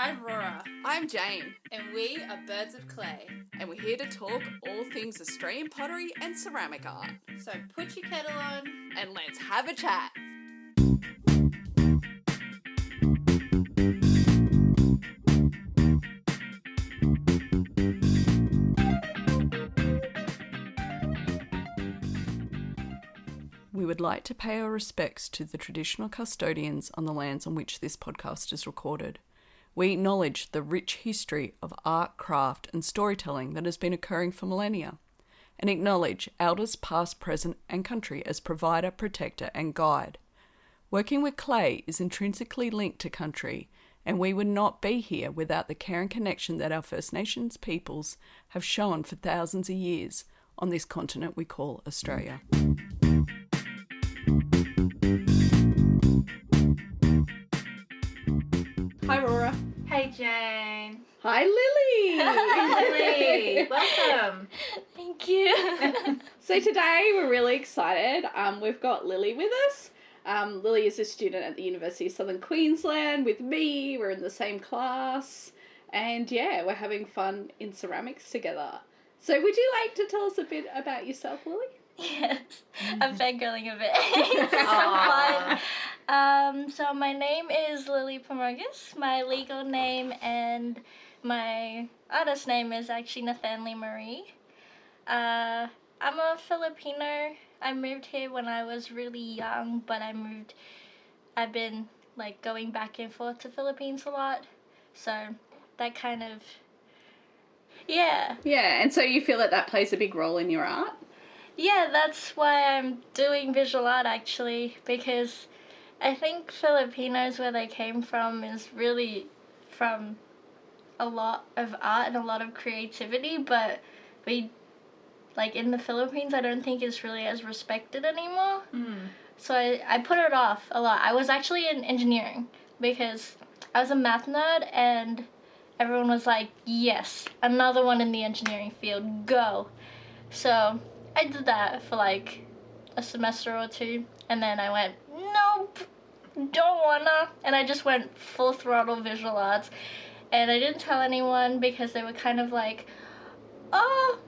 I'm Rora. I'm Jane, And we are Birds of Clay. and we're here to talk all things Australian pottery and ceramic art. So put your kettle on And let's have a chat. We would like to pay our respects to the traditional custodians on the lands on which this podcast is recorded. We acknowledge the rich history of art, craft, and storytelling that has been occurring for millennia, and acknowledge elders past, present, and country as provider, protector, and guide. Working with clay is intrinsically linked to country, and we would not be here without the care and connection that our First Nations peoples have shown for thousands of years on this continent we call Australia. Hi, Rora. Hey, Jane. Hi, Lily. Lily, welcome. Thank you. So today we're really excited. We've got Lily with us. Lily is a student at the University of Southern Queensland with me. We're in the same class. And yeah, we're having fun in ceramics together. So would you like to tell us a bit about yourself, Lily? Yes, I'm fangirling a bit. It's so fun. So my name is Lily Pomorgus. My legal name and my artist name is actually Nathanlie Marie. I'm a Filipino. I moved here when I was really young, but I've been like going back and forth to Philippines a lot. So that kind of, yeah. Yeah, and so you feel that plays a big role in your art? Yeah, that's why I'm doing visual art actually, because I think Filipinos, where they came from, is really from a lot of art and a lot of creativity, but we, like in the Philippines, I don't think it's really as respected anymore. So I put it off a lot. I was actually in engineering because I was a math nerd and everyone was like, yes, another one in the engineering field, go. So I did that for like a semester or two, and then I went, nope, don't wanna, and I just went full throttle visual arts, and I didn't tell anyone because they were kind of like, oh,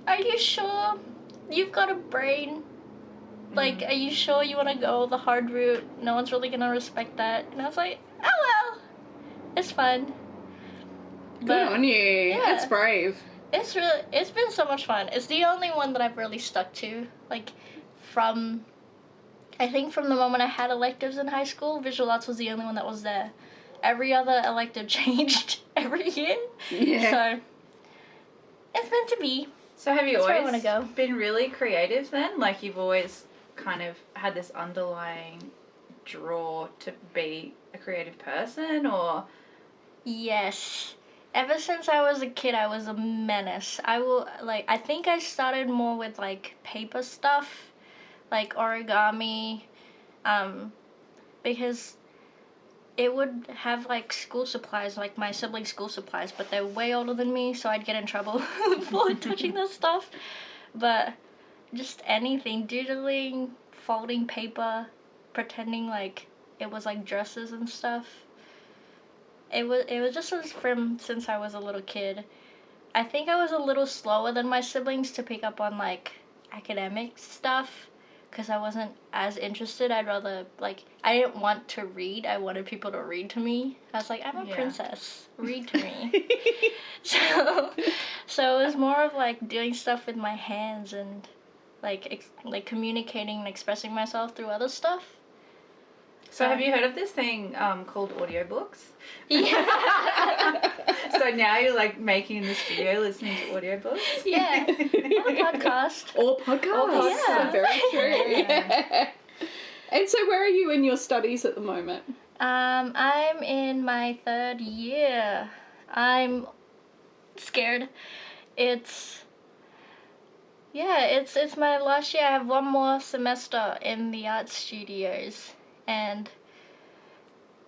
are you sure you've got a brain? Like, are you sure you want to go the hard route? No one's really gonna respect that. And I was like, oh well, it's fun. Good on you. Yeah. That's brave. It's been so much fun. It's the only one that I've really stuck to. Like, I think from the moment I had electives in high school, visual arts was the only one that was there. Every other elective changed every year. Yeah. So, it's meant to be. So have you That's where I always wanna go. been really creative then? Like you've always kind of had this underlying draw to be a creative person, or? Yes. Ever since I was a kid, I was a menace. I think I started more with, like, paper stuff, like origami, because it would have, like, school supplies, like my siblings' school supplies, but they're way older than me, so I'd get in trouble for touching this stuff. But just anything, doodling, folding paper, pretending like it was, like, dresses and stuff. It was just since I was a little kid. I think I was a little slower than my siblings to pick up on, like, academic stuff, because I wasn't as interested. I'd rather, like, I didn't want to read. I wanted people to read to me. I was like, I'm a princess. Read to me. So it was more of, like, doing stuff with my hands and, like, communicating and expressing myself through other stuff. So have you heard of this thing called audiobooks? Yeah. So now you're like making in the studio listening to audiobooks? Yeah. On a podcast. Or podcasts. Yeah. Very true. Yeah. And so where are you in your studies at the moment? I'm in my third year. I'm scared. It's my last year. I have one more semester in the art studios, and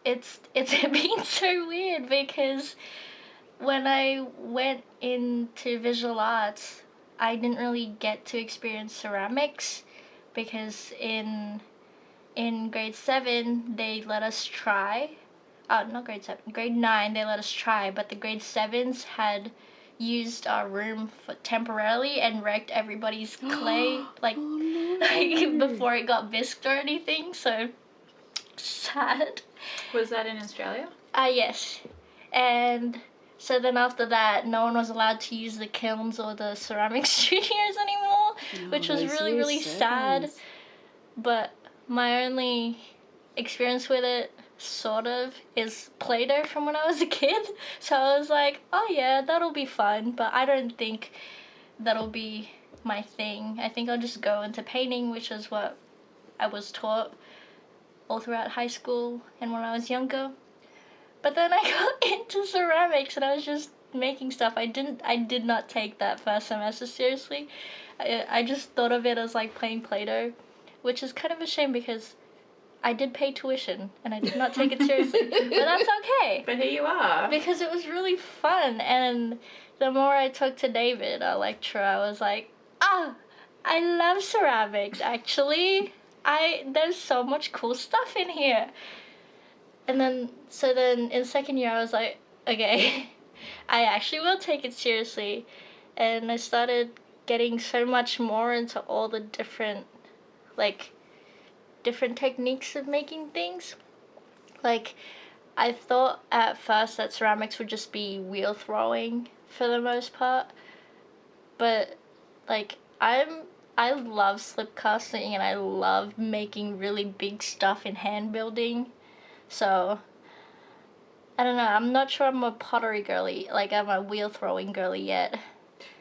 it's been so weird because when I went into visual arts, I didn't really get to experience ceramics because in grade 7 they let us try not grade 7, grade 9, they let us try, but the grade 7s had used our room for temporarily and wrecked everybody's clay, like, Oh, no. like before it got bisqued or anything, so sad. Was that in Australia? Yes. And so then after that, no one was allowed to use the kilns or the ceramic studios anymore, which was really, really sad. But my only experience with it, sort of, is Play-Doh from when I was a kid. So I was like, oh yeah, that'll be fun, but I don't think that'll be my thing. I think I'll just go into painting, which is what I was taught all throughout high school and when I was younger. But then I got into ceramics and I was just making stuff. I did not take that first semester seriously. I just thought of it as like playing Play-Doh, which is kind of a shame because I did pay tuition and I did not take it seriously. But that's okay. But here you are. Because it was really fun. And the more I talked to David, our lecturer, I was like, I love ceramics, actually. There's so much cool stuff in here. And then in second year, I was like, okay, I actually will take it seriously. And I started getting so much more into all the different techniques of making things. Like, I thought at first that ceramics would just be wheel throwing for the most part. But, like, I love slip casting and I love making really big stuff in hand building. So, I don't know, I'm not sure I'm a pottery girly, like I'm a wheel throwing girly yet.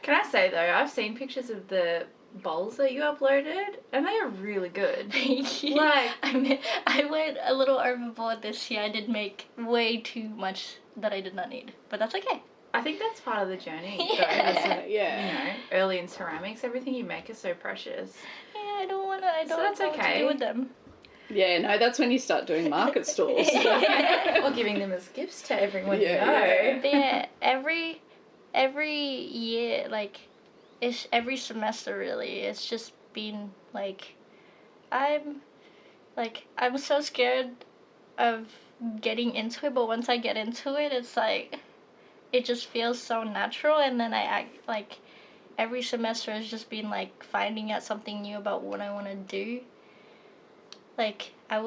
Can I say though, I've seen pictures of the bowls that you uploaded and they are really good. Like, I went a little overboard this year. I did make way too much that I did not need, but that's okay. I think that's part of the journey. Yeah. Though, you know, early in ceramics, everything you make is so precious. Yeah, I don't know what to do with them. Yeah, no, that's when you start doing market stalls. Or giving them as gifts to everyone you know. Yeah. But yeah, every year, like, every semester really, it's just been like, I'm so scared of getting into it, but once I get into it, it's like, it just feels so natural, and then I act like, every semester has just been like finding out something new about what I want to do. Like, at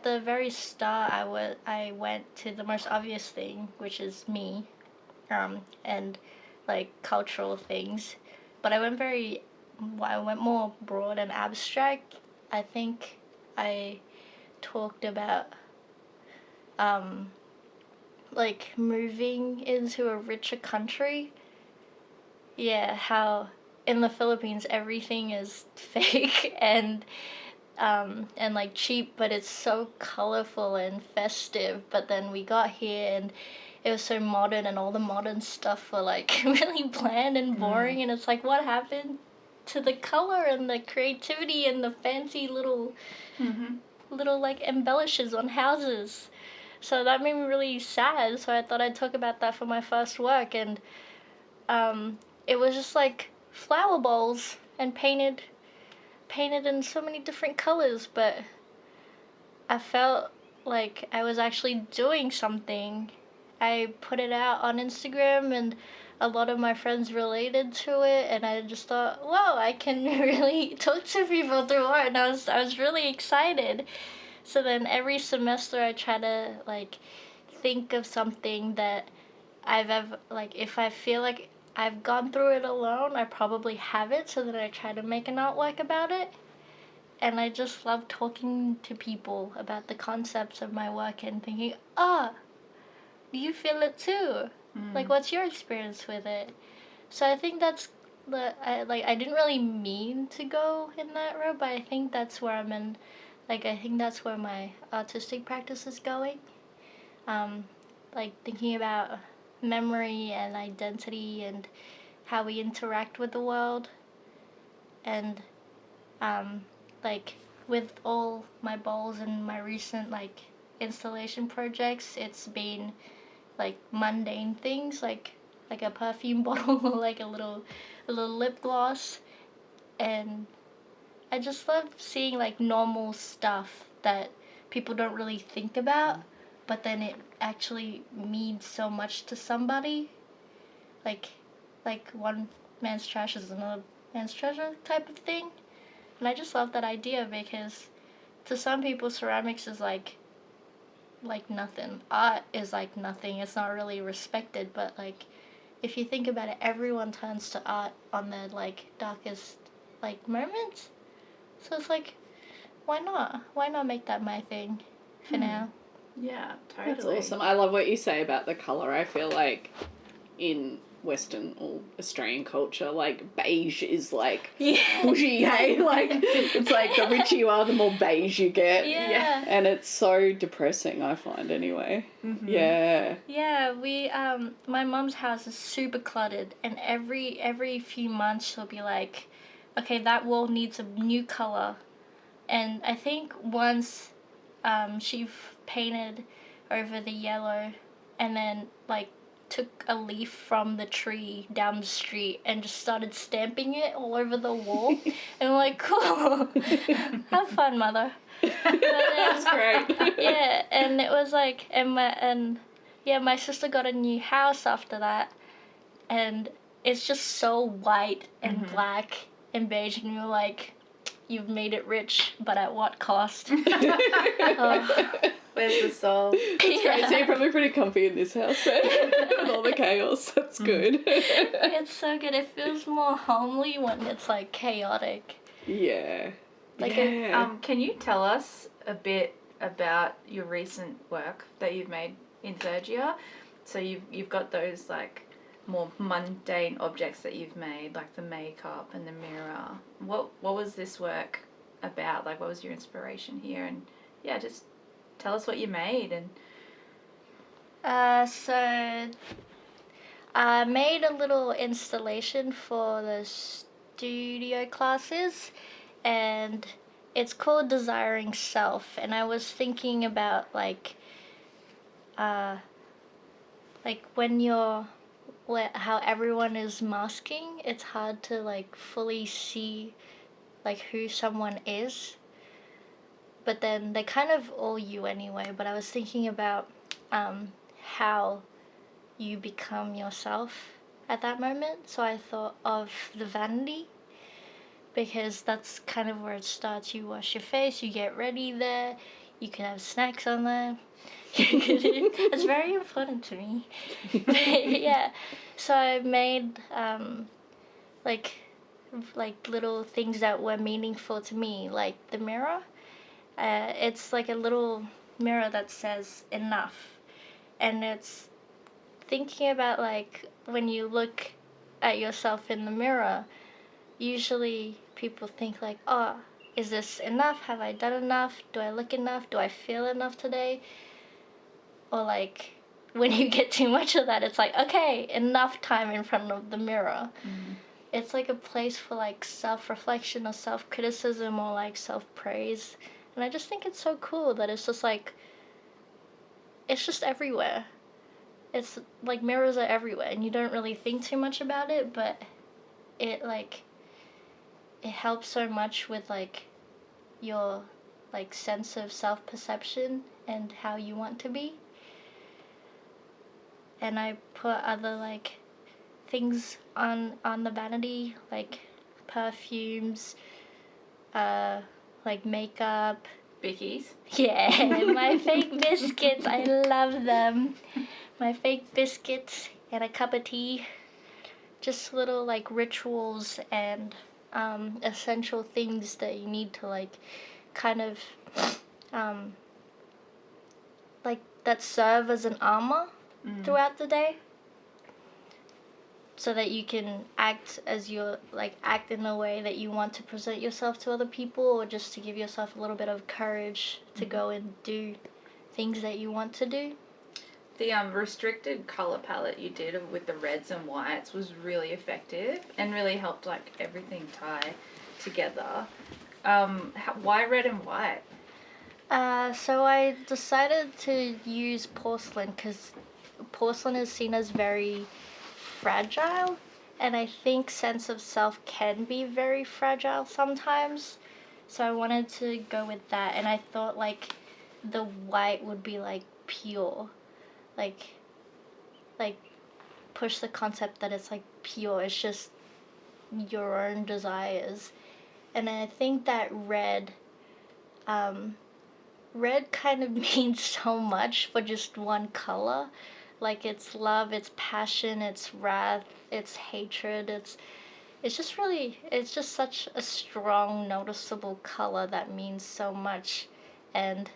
the very start, I went to the most obvious thing, which is me, and, like, cultural things. But I went more broad and abstract. I think I talked about, like, moving into a richer country. Yeah, how in the Philippines everything is fake and like cheap, but it's so colorful and festive. But then we got here and it was so modern, and all the modern stuff were like really bland and boring. And it's like, what happened to the color and the creativity and the fancy little like embellishes on houses? So that made me really sad. So I thought I'd talk about that for my first work, and it was just like flower bowls and painted in so many different colors, but I felt like I was actually doing something. I put it out on Instagram and a lot of my friends related to it, and I just thought, whoa, I can really talk to people through art, and I was really excited. So then every semester I try to like think of something that I've ever, like, if I feel like I've gone through it alone, I probably have it, so that I try to make an artwork about it. And I just love talking to people about the concepts of my work and thinking, do you feel it too? Like, what's your experience with it? So I think that's I didn't really mean to go in that road, but I think that's where I'm in, like, I think that's where my artistic practice is going. Like, thinking about memory and identity and how we interact with the world. And like, with all my bowls and my recent like installation projects, it's been like mundane things, like a perfume bottle or like a little lip gloss. And I just love seeing like normal stuff that people don't really think about, but then it actually means so much to somebody. Like one man's trash is another man's treasure type of thing. And I just love that idea because to some people ceramics is like nothing. Art is like nothing. It's not really respected, but like if you think about it, everyone turns to art on their like darkest like moments. So it's like, why not? Why not make that my thing for now? Yeah, totally. That's awesome. I love what you say about the colour. I feel like in Western or Australian culture, like beige is like bushy, hey? Like it's like the richer you are, the more beige you get. Yeah. And it's so depressing, I find, anyway. Mm-hmm. Yeah. Yeah, we my mom's house is super cluttered, and every few months she'll be like, okay, that wall needs a new color. And I think once she painted over the yellow and then like took a leaf from the tree down the street and just started stamping it all over the wall. And I'm like, cool, have fun, mother. That's great. Yeah, and it was like, my sister got a new house after that, and it's just so white and black and beige, and you're like, you've made it rich, but at what cost? Where's the soul? That's great. So you're probably pretty comfy in this house then, with all the chaos. That's good. It's so good. It feels more homely when it's like chaotic. Yeah. Like can you tell us a bit about your recent work that you've made in third year? So you've got those like more mundane objects that you've made, like the makeup and the mirror. What was this work about? Like, what was your inspiration here? And yeah, just tell us what you made. And so I made a little installation for the studio classes, and it's called Desiring Self. And I was thinking about like when how everyone is masking, it's hard to like fully see like who someone is, but then they're kind of all you anyway. But I was thinking about how you become yourself at that moment, so I thought of the vanity, because that's kind of where it starts. You wash your face, you get ready there, you can have snacks on there. It's very important to me. Yeah, so I made like little things that were meaningful to me, like the mirror. It's like a little mirror that says enough, and it's thinking about like when you look at yourself in the mirror, usually people think like, oh, is this enough? Have I done enough? Do I look enough? Do I feel enough today? Or like when you get too much of that, it's like, okay, enough time in front of the mirror. It's like a place for like self-reflection or self-criticism or like self-praise. And I just think it's so cool that it's just like, it's just everywhere. It's like mirrors are everywhere and you don't really think too much about it, but it helps so much with like your like sense of self-perception and how you want to be. And I put other like things on the vanity, like perfumes, like makeup. Bickies. Yeah, my fake biscuits, I love them. My fake biscuits and a cup of tea. Just little like rituals and essential things that you need to like kind of like that serve as an armor throughout the day, so that you can act in a way that you want to present yourself to other people, or just to give yourself a little bit of courage to go and do things that you want to do. The restricted color palette you did with the reds and whites was really effective and really helped like everything tie together. Why red and white? So I decided to use porcelain because porcelain is seen as very fragile, and I think sense of self can be very fragile sometimes. So I wanted to go with that, and I thought like the white would be like pure, like push the concept that it's like pure. It's just your own desires. And I think that red kind of means so much for just one color. Like it's love, it's passion, it's wrath, it's hatred, it's just such a strong, noticeable color that means so much. And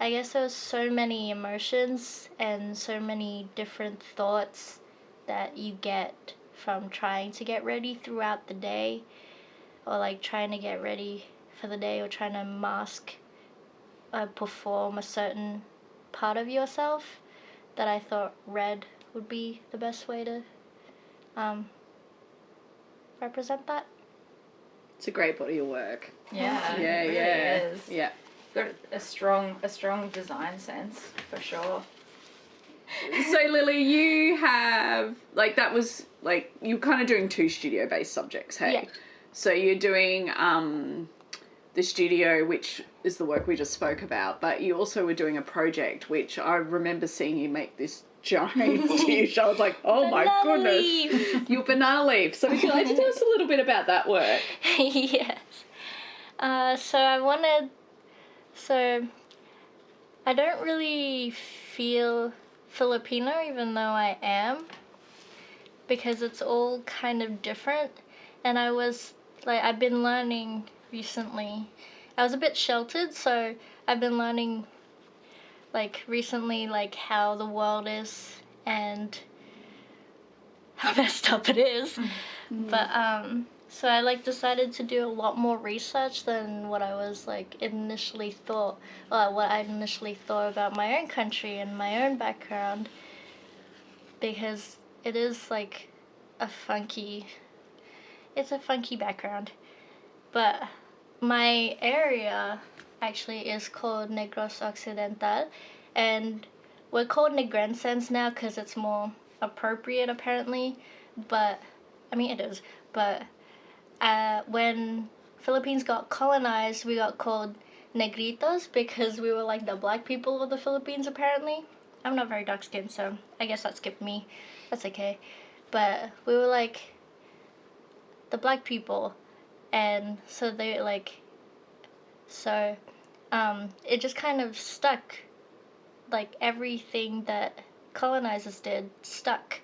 I guess there's so many emotions and so many different thoughts that you get from trying to get ready throughout the day, or like trying to get ready for the day, or trying to mask or perform a certain part of yourself, that I thought red would be the best way to represent that. It's a great body of work. Yeah, Yeah, it really yeah. is. Yeah. Got a strong design sense for sure. So Lily, you have that was you're kind of doing 2 studio-based subjects, hey? Yeah. So you're doing the studio, which is the work we just spoke about, but you also were doing a project, which I remember seeing you make this giant dish. I was like, oh my goodness, leaf. your banana leaf. So would you like to tell us a little bit about that work? Yes. So I don't really feel Filipino, even though I am, because it's all kind of different. And I've been learning recently. I was a bit sheltered, so I've been learning recently how the world is and how messed up it is. But so I decided to do a lot more research than what I was initially thought, what I initially thought about my own country and my own background, because it is it's a funky background. But my area actually is called Negros Occidental, and we're called Negrensens now because it's more appropriate apparently, but I mean it is, but when Philippines got colonized, we got called Negritos because we were the black people of the Philippines apparently. I'm not very dark skinned, so I guess that skipped me. That's okay. But we were the black people, and so they it just kind of stuck. Everything that colonizers did stuck.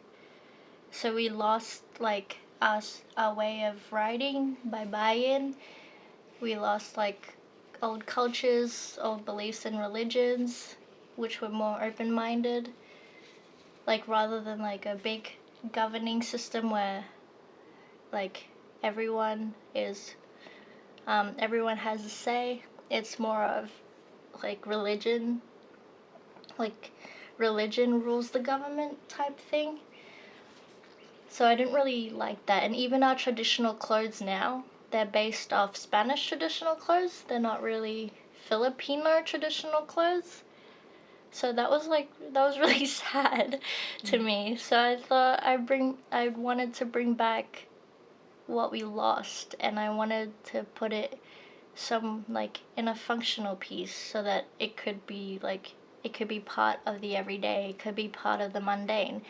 So we lost our way of writing by bayan. We lost old cultures, old beliefs and religions, which were more open-minded. Rather than a big governing system where everyone has a say. It's more of religion. Religion rules the government type thing. So I didn't really like that. And even our traditional clothes now, they're based off Spanish traditional clothes. They're not really Filipino traditional clothes. So that was really sad to me. So I thought I wanted to bring back what we lost, and I wanted to put it in a functional piece so that it could be part of the everyday, it could be part of the mundane.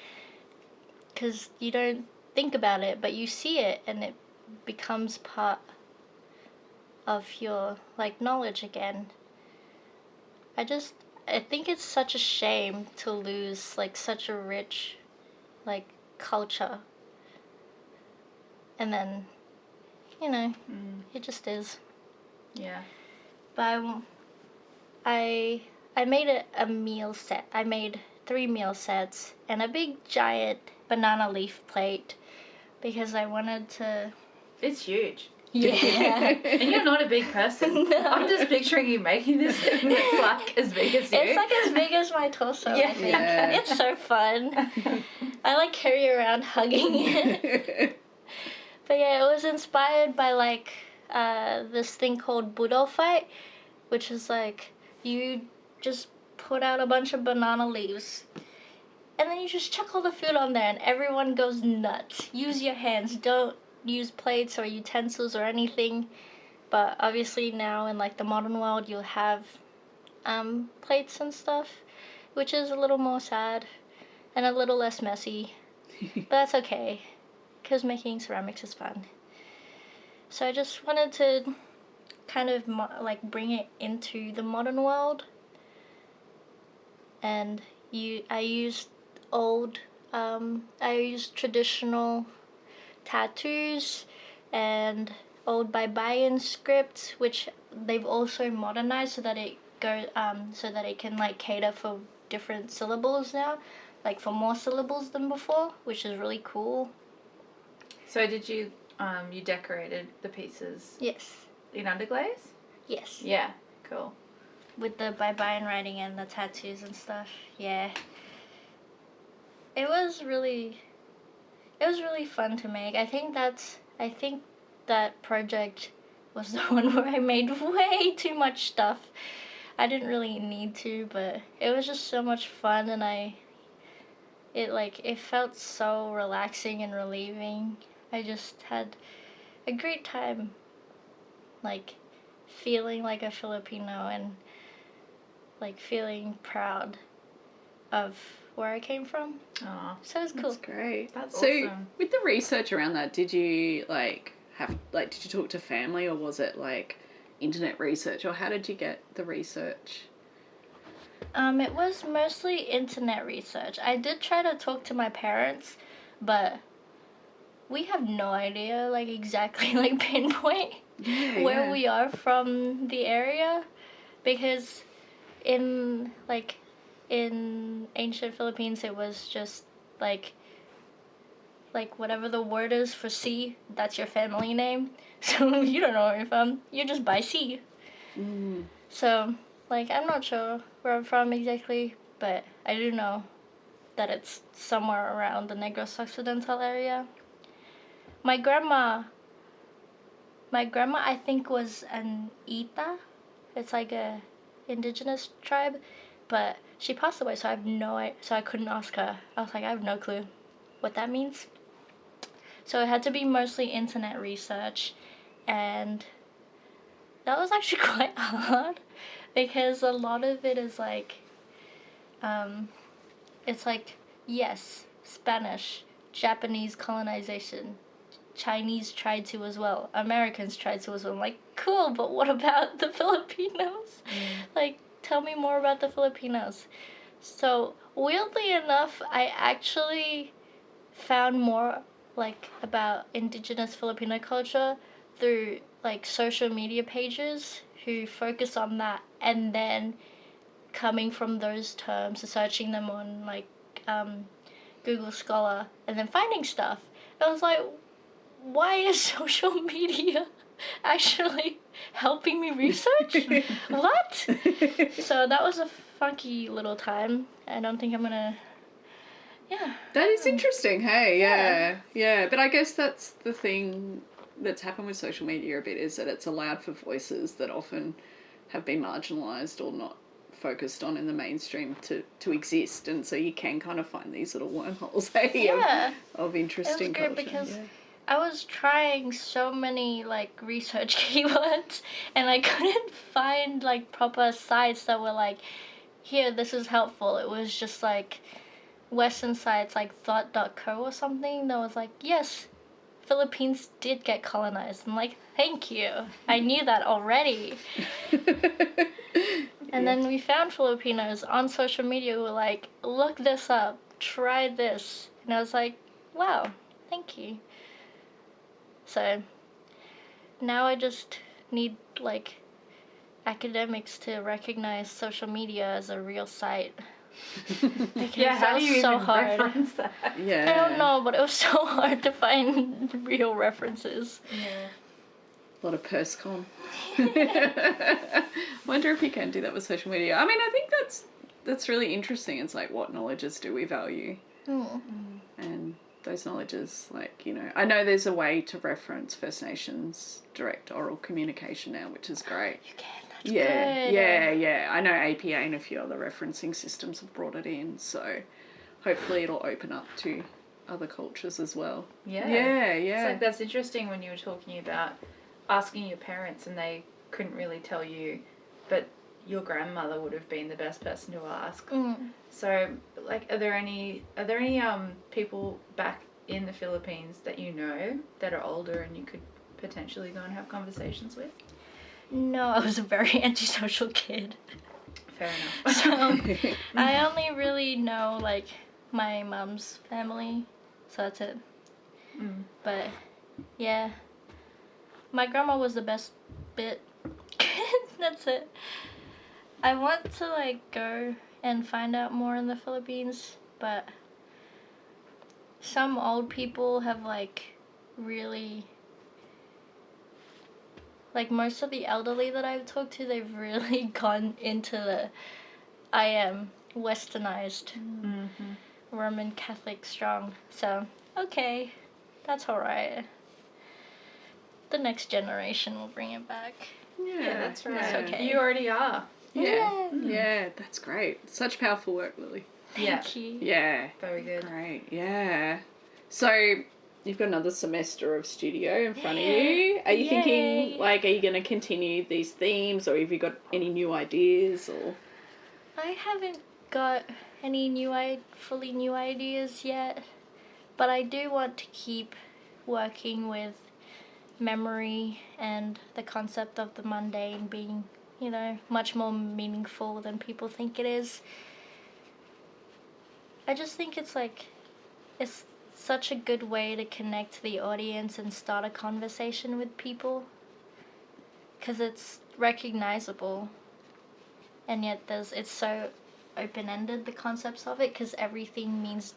Because you don't think about it, but you see it, and it becomes part of your knowledge again. I think it's such a shame to lose such a rich culture, and then it just is. Yeah. But I made a meal set. I made 3 meal sets and a big giant banana leaf plate because I wanted to. It's huge. Yeah. And you're not a big person. No. I'm just picturing you making this thing that's as big as you. It's as big as my torso, Yeah. I think. Yeah. It's so fun. I carry around hugging it. But yeah, it was inspired by this thing called Budo fight, which is you just put out a bunch of banana leaves and then you just chuck all the food on there and everyone goes nuts. Use your hands, don't use plates or utensils or anything. But obviously now in the modern world you'll have plates and stuff. which is a little more sad and a little less messy. But that's okay, because making ceramics is fun. So I just wanted to kind of bring it into the modern world. And I used traditional tattoos and old Baibayan scripts, which they've also modernized so that it can like cater for different syllables now, like for more syllables than before, which is really cool. So did you you decorated the pieces? Yes. In underglaze? Yes. Yeah, cool. With the Baibayan writing and the tattoos and stuff. Yeah. It was really fun to make. I think that project was the one where I made way too much stuff. I didn't really need to, but it was just so much fun, and it felt so relaxing and relieving. I just had a great time, like, feeling like a Filipino and, like, feeling proud of where I came from. Oh, so it was cool. That's great. That's so awesome. With the research around that, did you did you talk to family, or was it like internet research, or how did you get the research? It was mostly internet research. I did try to talk to my parents, but we have no idea, like, exactly, like, pinpoint where we are from the area, because in ancient Philippines, it was just like whatever the word is for sea, that's your family name. So if you don't know where you're from, you're just by sea. So, like, I'm not sure where I'm from exactly, but I do know that it's somewhere around the Negros Occidental area. My grandma, I think, was an Ita. It's like a indigenous tribe, but she passed away, so I couldn't ask her. I was like, I have no clue what that means. So it had to be mostly internet research, and that was actually quite hard, because a lot of it is like, it's like, yes, Spanish, Japanese colonization, Chinese tried to as well, Americans tried to as well. I'm like, cool, but what about the Filipinos? Like, tell me more about the Filipinos. So, weirdly enough, I actually found more, like, about indigenous Filipino culture through, like, social media pages who focus on that, and then coming from those terms, searching them on, like, Google Scholar, and then finding stuff. And I was like, why is social media actually helping me research? What? So that was a funky little time. I don't think I'm gonna... Yeah. That is interesting, hey, yeah. But I guess that's the thing that's happened with social media a bit, is that it's allowed for voices that often have been marginalised or not focused on in the mainstream to exist, and so you can kind of find these little wormholes, hey, of interesting culture. It was great because I was trying so many, like, research keywords, and I couldn't find, like, proper sites that were like, here, this is helpful. It was just like Western sites like thought.co or something that was like, yes, Philippines did get colonized. I'm like, thank you. I knew that already. And then we found Filipinos on social media who were like, look this up, try this. And I was like, wow, thank you. So now I just need, like, academics to recognize social media as a real site. Yeah, how do you so even hard. reference that? Yeah. I don't know, but it was so hard to find real references. Yeah. A lot of perscon. Wonder if you can do that with social media. I mean, I think that's really interesting. It's like, what knowledges do we value? And those knowledges, like, you know, I know there's a way to reference First Nations direct oral communication now, which is great. You can, that's good. Yeah. I know APA and a few other referencing systems have brought it in, so hopefully it'll open up to other cultures as well. Yeah. Yeah. It's like, that's interesting when you were talking about asking your parents and they couldn't really tell you, but your grandmother would have been the best person to ask. Mm. So, like, are there any people back in the Philippines that you know that are older and you could potentially go and have conversations with? No, I was a very antisocial kid. Fair enough. So I only really know like my mum's family, so that's it. Mm. But yeah, my grandma was the best bit. That's it. I want to like go and find out more in the Philippines, but some old people have like really, like most of the elderly that I've talked to, they've really gone into the I am westernized Mm-hmm. Roman Catholic strong. So okay, that's alright. The next generation will bring it back. Yeah, that's right. It's okay. You already are. Yeah. Yeah. Yeah, that's great. Such powerful work, Lily. Thank you. Yeah. Very good. Great. Yeah. So you've got another semester of studio in front of you. Are you thinking, like, are you going to continue these themes, or have you got any new ideas, or? I haven't got any fully new ideas yet, but I do want to keep working with memory and the concept of the mundane being, you know, much more meaningful than people think it is. I just think it's such a good way to connect to the audience and start a conversation with people, because it's recognizable, and yet it's so open-ended, the concepts of it, because everything means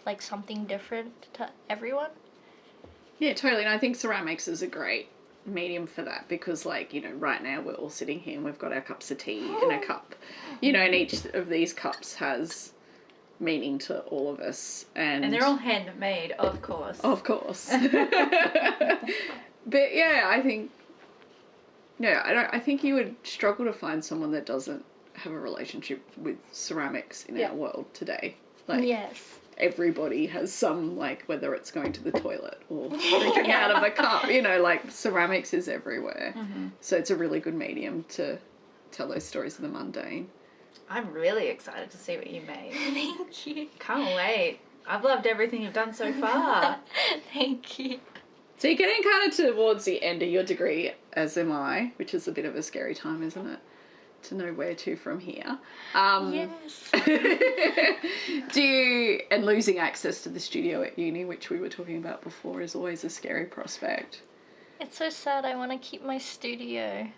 like something different to everyone. Yeah, totally. And I think ceramics is a great medium for that, because, like, you know, right now we're all sitting here and we've got our cups of tea in a cup, you know, and each of these cups has meaning to all of us. And they're all handmade, of course. Of course. But yeah, I think, I think you would struggle to find someone that doesn't have a relationship with ceramics in our world today. Like, Yes. everybody has some, like, whether it's going to the toilet or drinking out of a cup, you know, like, ceramics is everywhere. Mm-hmm. So it's a really good medium to tell those stories of the mundane. I'm really excited to see what you made. Thank you. Can't wait. I've loved everything you've done so far. Thank you. So you're getting kind of towards the end of your degree, as am I, which is a bit of a scary time, isn't it? To know where to from here. Yes. And losing access to the studio at uni, which we were talking about before, is always a scary prospect. It's so sad. I want to keep my studio.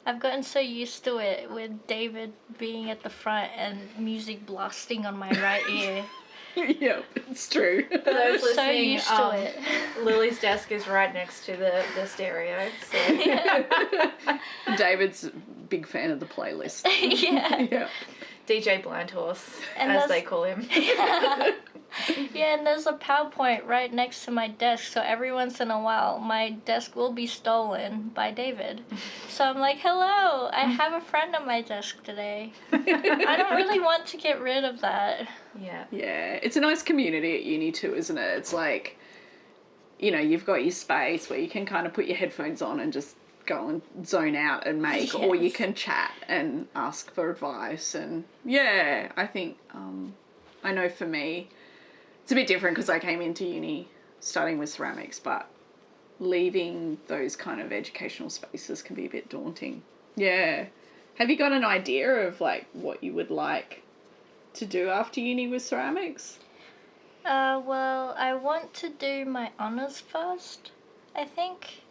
I've gotten so used to it, with David being at the front and music blasting on my right ear. Yep, it's true. For those So listening, used to it. Lily's desk is right next to the stereo. So. David's a big fan of the playlist. Yeah. Yeah. DJ Blind Horse, And as they that's- call him. Yeah, and there's a PowerPoint right next to my desk, so every once in a while my desk will be stolen by David. So I'm like, hello, I have a friend on my desk today. I don't really want to get rid of that. Yeah. Yeah, it's a nice community at uni too, isn't it? It's like, you know, you've got your space where you can kind of put your headphones on and just go and zone out and make, or you Yes. can chat and ask for advice. And yeah, I think, I know for me, it's a bit different because I came into uni starting with ceramics, but leaving those kind of educational spaces can be a bit daunting. Yeah. Have you got an idea of, like, what you would like to do after uni with ceramics? Well, I want to do my honours first, I think.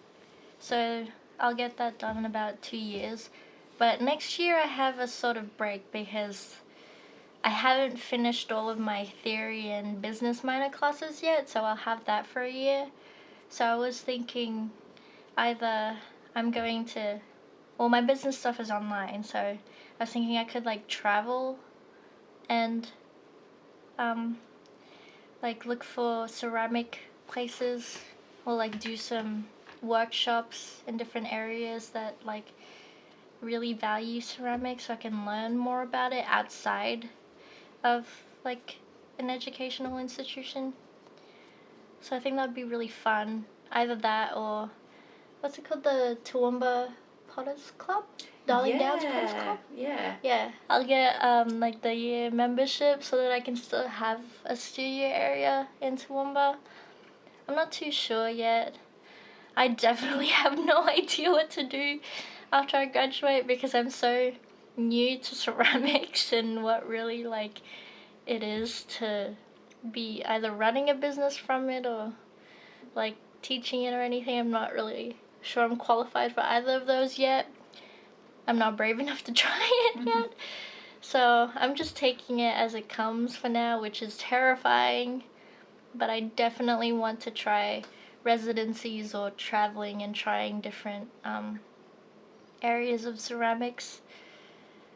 So I'll get that done in about 2 years. But next year I have a sort of break because I haven't finished all of my theory and business minor classes yet, so I'll have that for a year. So I was thinking either I'm going to, well, my business stuff is online, so I was thinking I could like travel and like look for ceramic places, or like do some workshops in different areas that like really value ceramics, so I can learn more about it outside of like an educational institution. So I think that'd be really fun. Either that or what's it called, the Toowoomba Potters Club? Darling Downs, what it's called? Yeah. Yeah, I'll get like the year membership so that I can still have a studio area in Toowoomba. I'm not too sure yet. I definitely have no idea what to do after I graduate because I'm so new to ceramics and what really like it is to be either running a business from it or like teaching it or anything. I'm not really sure I'm qualified for either of those yet. I'm not brave enough to try it yet. So I'm just taking it as it comes for now, which is terrifying. But I definitely want to try residencies or traveling and trying different areas of ceramics.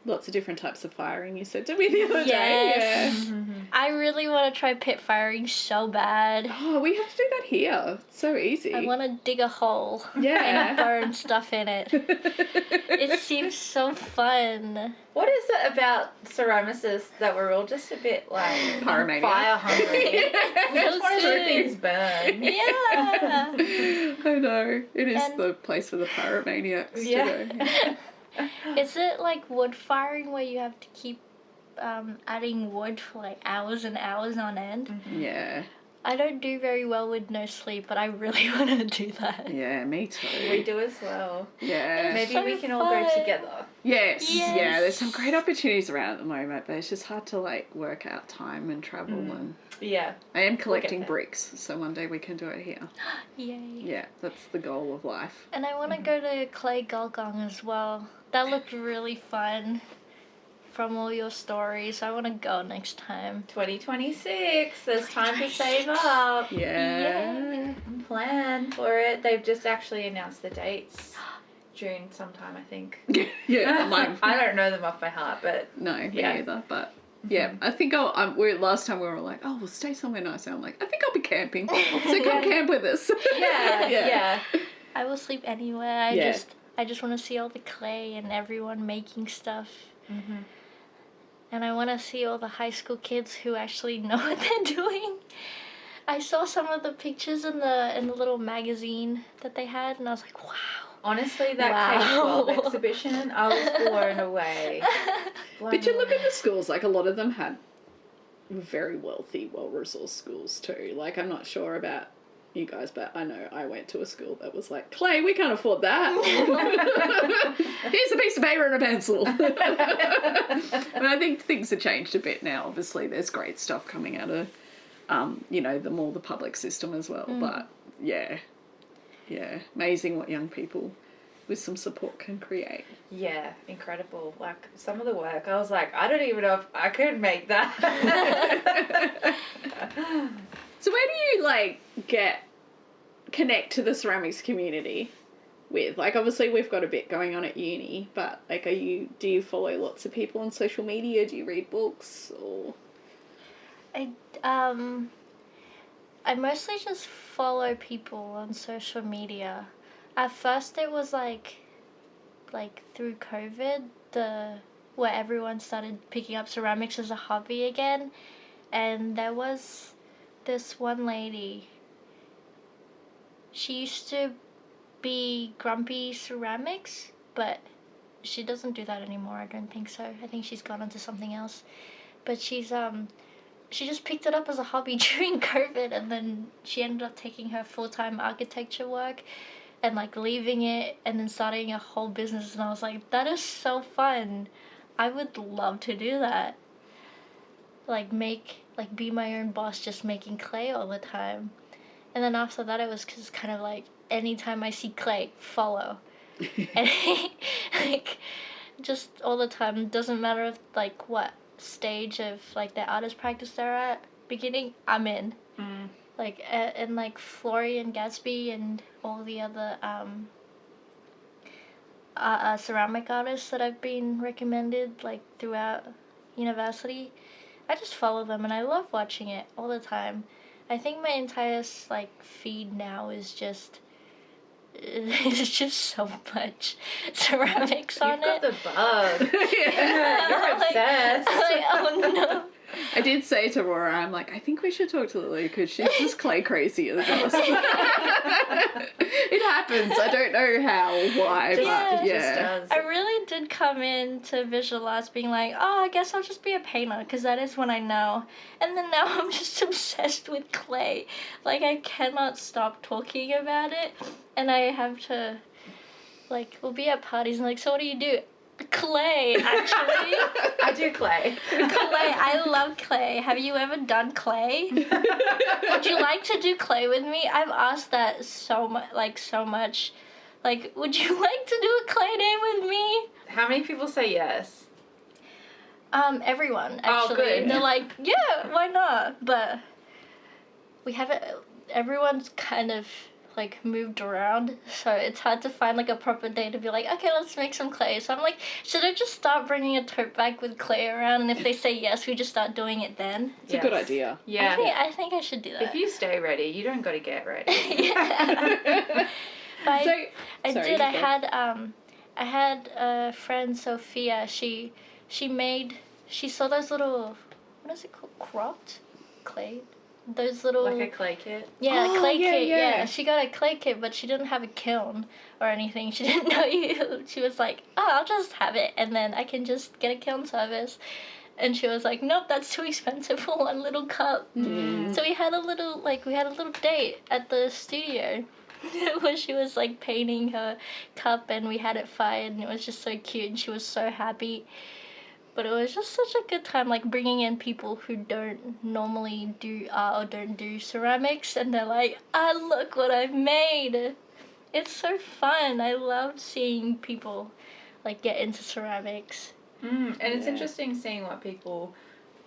Lots of different types of firing, you said to me the other day. Yes. Yeah. I really want to try pit firing so bad. Oh, we have to do that here. It's so easy. I want to dig a hole and burn stuff in it. It seems so fun. What is it about ceramicists that we're all just a bit like Pyromania. fire hungry? We just want to see things burn. Yeah. I know. It is And- the place for the pyromaniacs to go. Is it like wood firing where you have to keep adding wood for like hours and hours on end? Yeah. I don't do very well with no sleep, but I really want to do that. Yeah, me too. We do as well. Yeah. Maybe so we can all go fun. together. Yes. Yes. Yeah, there's some great opportunities around at the moment, but it's just hard to like work out time and travel and Yeah. I am collecting there. bricks, so one day we can do it here. Yay. Yeah, that's the goal of life. And I want to go to Clay Gulgong as well. That looked really fun from all your stories. I want to go next time. 2026. There's time to save up. Yeah. Plan for it. They've just actually announced the dates. June sometime, I think. Yeah, mine. I don't know them off by heart, but No, me Yeah. either. But yeah, I think last time we were like, oh, we'll stay somewhere nice. And I'm like, I think I'll be camping. So come camp with us. yeah. I will sleep anywhere. I just want to see all the clay and everyone making stuff. Mm-hmm. And I want to see all the high school kids who actually know what they're doing. I saw some of the pictures in the little magazine that they had, and I was like, wow. Honestly, that Wow. K-12 exhibition, I was blown away. But you look at the schools, like a lot of them had very wealthy, well-resourced schools too. Like, I'm not sure about you guys, but I know I went to a school that was like, Clay, we can't afford that. Here's a piece of paper and a pencil. And I think things have changed a bit now. Obviously, there's great stuff coming out of, the public system as well. But yeah, amazing what young people with some support can create. Yeah, incredible. Like, some of the work, I was like, I don't even know if I could make that. So where do you, connect to the ceramics community with? Like, obviously we've got a bit going on at uni, but, like, do you follow lots of people on social media? Do you read books, or...? I mostly just follow people on social media. At first it was like through COVID, where everyone started picking up ceramics as a hobby again, and there was this one lady. She used to be Grumpy Ceramics, but she doesn't do that anymore, I don't think so. I think she's gone on to something else. But she just picked it up as a hobby during COVID, and then she ended up taking her full-time architecture work and leaving it and then starting a whole business, and I was like, that is so fun. I would love to do that. Be my own boss, just making clay all the time. And then after that, it was just kind of anytime I see clay, follow. And just all the time, doesn't matter if what stage of their artist practice they're at. Beginning, I'm in. And Florian Gatsby and all the other ceramic artists that I've been recommended throughout university, I just follow them and I love watching it all the time. I think my entire feed now is just it's just so much ceramics on You've got it. the bug. You're obsessed. Oh no. I did say to Aurora, I'm like, I think we should talk to Lily because she's just clay crazy as us. It happens. I don't know how, why, but It yeah. just does. I really did come in to visualize being like, oh, I guess I'll just be a painter because that is what I know. And then now I'm just obsessed with clay. Like, I cannot stop talking about it. And I have to, like, we'll be at parties and like, so what do you do? Clay, actually. I do clay. Clay, I love clay. Have you ever done clay? Would you like to do clay with me? I've asked that so much. Like, would you like to do a clay day with me? How many people say yes? Everyone, Oh, actually. good. They're like, yeah, why not? But we haven't, everyone's kind of, like, moved around, so it's hard to find, like, a proper day to be like, okay, let's make some clay. So I'm like, should I just start bringing a tote bag with clay around, and if they say yes, we just start doing it then? It's a good idea. Yeah. I think I should do that. If you stay ready, you don't got to get ready. Yeah. But I had a friend, Sophia. She saw those little, what is it called? Cropped clay? Those little... Like a clay kit? Yeah, Oh, a clay yeah, kit, yeah. yeah. She got a clay kit, but she didn't have a kiln or anything. She didn't know you. She was like, oh, I'll just have it, and then I can just get a kiln service. And she was like, nope, that's too expensive for one little cup. Mm. So we had a little date at the studio where she was, like, painting her cup, and we had it fired, and it was just so cute, and she was so happy. But it was just such a good time, like, bringing in people who don't normally do art or don't do ceramics, and they're like, ah, look what I've made. It's so fun. I love seeing people, like, get into ceramics. And it's interesting seeing what people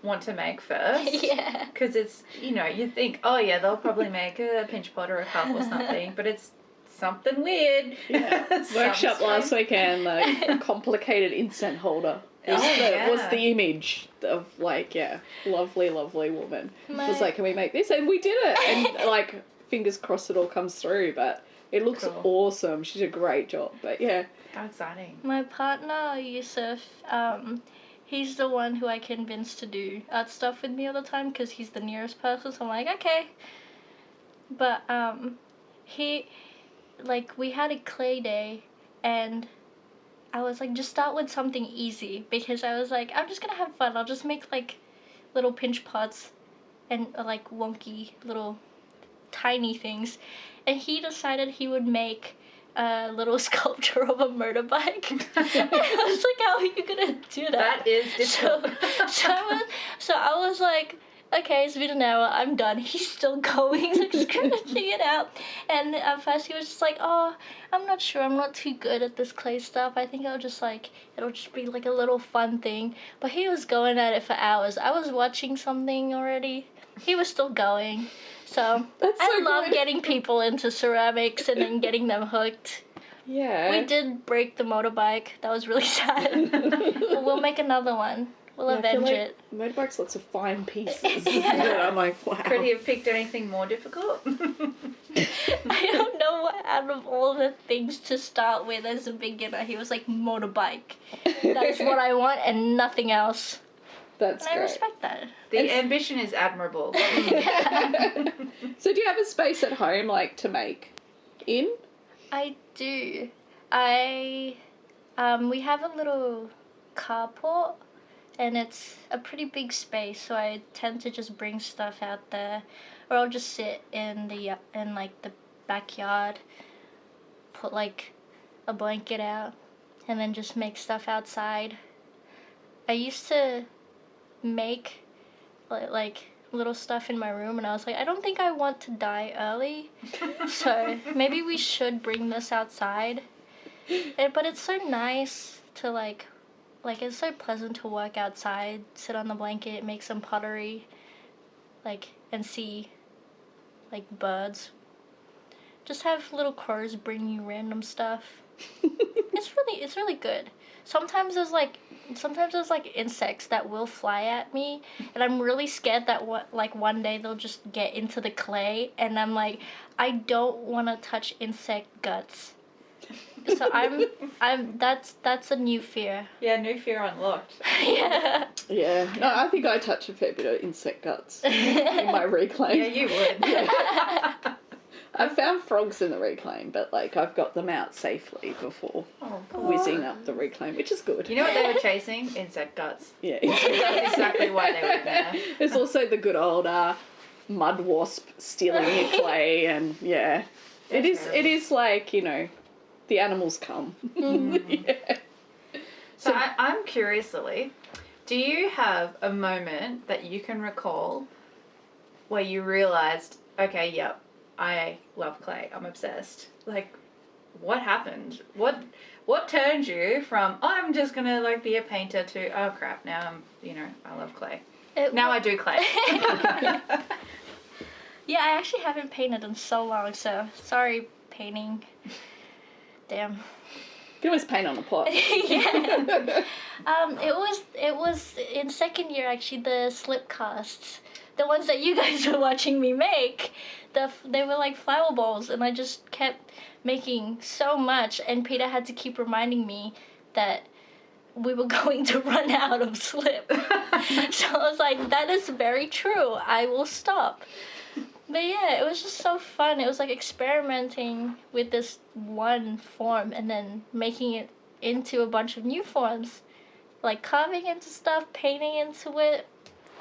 want to make first. Yeah. Because it's, you think, oh yeah, they'll probably make a pinch pot or a cup or something, but it's something weird. Yeah. Workshop last weekend, like, complicated incense holder. Was the image of, like, lovely, lovely woman. It was like, can we make this? And we did it. And, like, fingers crossed it all comes through. But it looks awesome. She did a great job. But, yeah. How exciting. My partner, Yusuf, he's the one who I convinced to do art stuff with me all the time because he's the nearest person. So I'm like, okay. But we had a clay day, and I was like, just start with something easy, because I was like, I'm just gonna have fun. I'll just make, like, little pinch pots and, like, wonky little tiny things. And he decided he would make a little sculpture of a motorbike. And I was like, how are you gonna do that? That is difficult. So I was like, okay, it's been an hour, I'm done. He's still going, like, scratching it out. And at first he was just like, oh, I'm not sure, I'm not too good at this clay stuff. I think it'll just be like a little fun thing. But he was going at it for hours. I was watching something already. He was still going. So I love getting people into ceramics and then getting them hooked. Yeah. We did break the motorbike. That was really sad. But we'll make another one. We'll avenge it. Motorbike's lots of fine pieces. Yeah. I'm like, wow. Could he have picked anything more difficult? I don't know what out of all the things to start with as a beginner, he was like, motorbike. That is what I want and nothing else. That's and great. I respect that. The ambition is admirable. So do you have a space at home, like, to make in? I do. We have a little carport, and it's a pretty big space, so I tend to just bring stuff out there, or I'll just sit in the backyard, put, like, a blanket out, and then just make stuff outside. I used to make, like, little stuff in my room, and I was like, I don't think I want to die early, so maybe we should bring this outside. But it's so nice to, like, it's so pleasant to work outside, sit on the blanket, make some pottery, like, and see, like, birds. Just have little crows bring you random stuff. It's really good. Sometimes there's like insects that will fly at me, and I'm really scared that one day they'll just get into the clay, and I'm like, I don't want to touch insect guts. So that's a new fear. Yeah, new fear unlocked. Yeah. Yeah. No, I think I touch a fair bit of insect guts in my reclaim. Yeah, you would. Yeah. I found frogs in the reclaim, but, like, I've got them out safely before whizzing up the reclaim, which is good. You know what they were chasing? Insect guts. Yeah. That's exactly why they were there. There's also the good old mud wasp stealing your clay, and, yeah. It is like, you know, the animals come. Yeah. So I'm curious, Lily, do you have a moment that you can recall where you realised, okay, yep, I love clay, I'm obsessed. Like, what happened? What turned you from, oh, I'm just going to, like, be a painter to, oh, crap, now I love clay. Now I do clay. Yeah, I actually haven't painted in so long, so sorry, painting. Damn. You can always paint on a pot. Yeah. It was in second year, actually, the slip casts. The ones that you guys were watching me make, they were like flower bowls, and I just kept making so much, and Peter had to keep reminding me that we were going to run out of slip. So I was like, that is very true. I will stop. But yeah, it was just so fun. It was like experimenting with this one form and then making it into a bunch of new forms. Like carving into stuff, painting into it.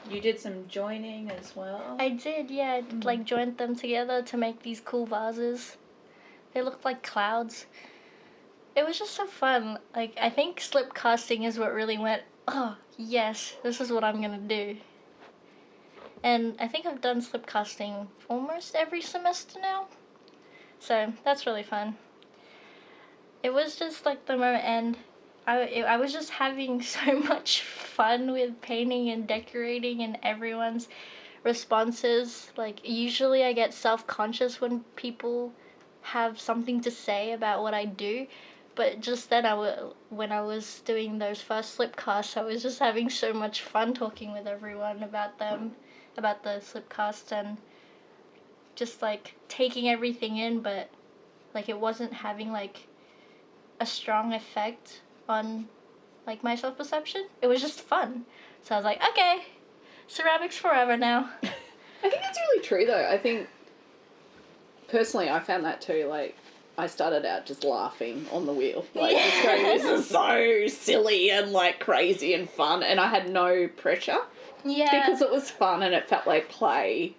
You did some joining as well? I did, yeah. Like joined them together to make these cool vases. They looked like clouds. It was just so fun. Like, I think slip casting is what really went, oh, yes, this is what I'm gonna do. And I think I've done slip casting almost every semester now. So that's really fun. It was just like the moment, and I was just having so much fun with painting and decorating and everyone's responses. Like, usually I get self-conscious when people have something to say about what I do. But just then, when I was doing those first slip casts, I was just having so much fun talking with everyone about them. About the slip casts, and just like taking everything in, but like it wasn't having like a strong effect on like my self-perception. It was just fun. So I was like, okay, ceramics forever now. I think it's really true though. I think personally I found that too. Like, I started out just laughing on the wheel, like just going, this is so silly and like crazy and fun, and I had no pressure. Yeah. Because it was fun and it felt like play.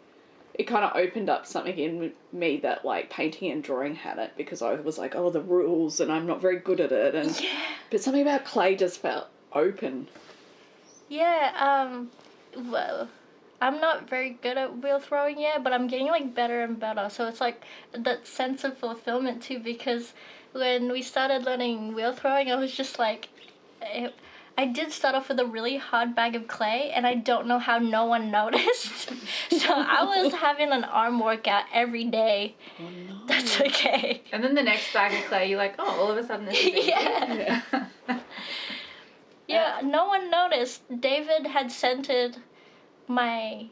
It kind of opened up something in me that, like, painting and drawing hadn't, because I was like, oh, the rules, and I'm not very good at it. And but something about clay just felt open. Yeah, well, I'm not very good at wheel throwing yet, but I'm getting, like, better and better. So it's, like, that sense of fulfillment, too, because when we started learning wheel throwing, I was just, like... I did start off with a really hard bag of clay, and I don't know how no one noticed. So I was having an arm workout every day. Oh, no. That's okay. And then the next bag of clay, you're like, oh, all of a sudden this is easy. Yeah. Yeah, no one noticed. David had scented my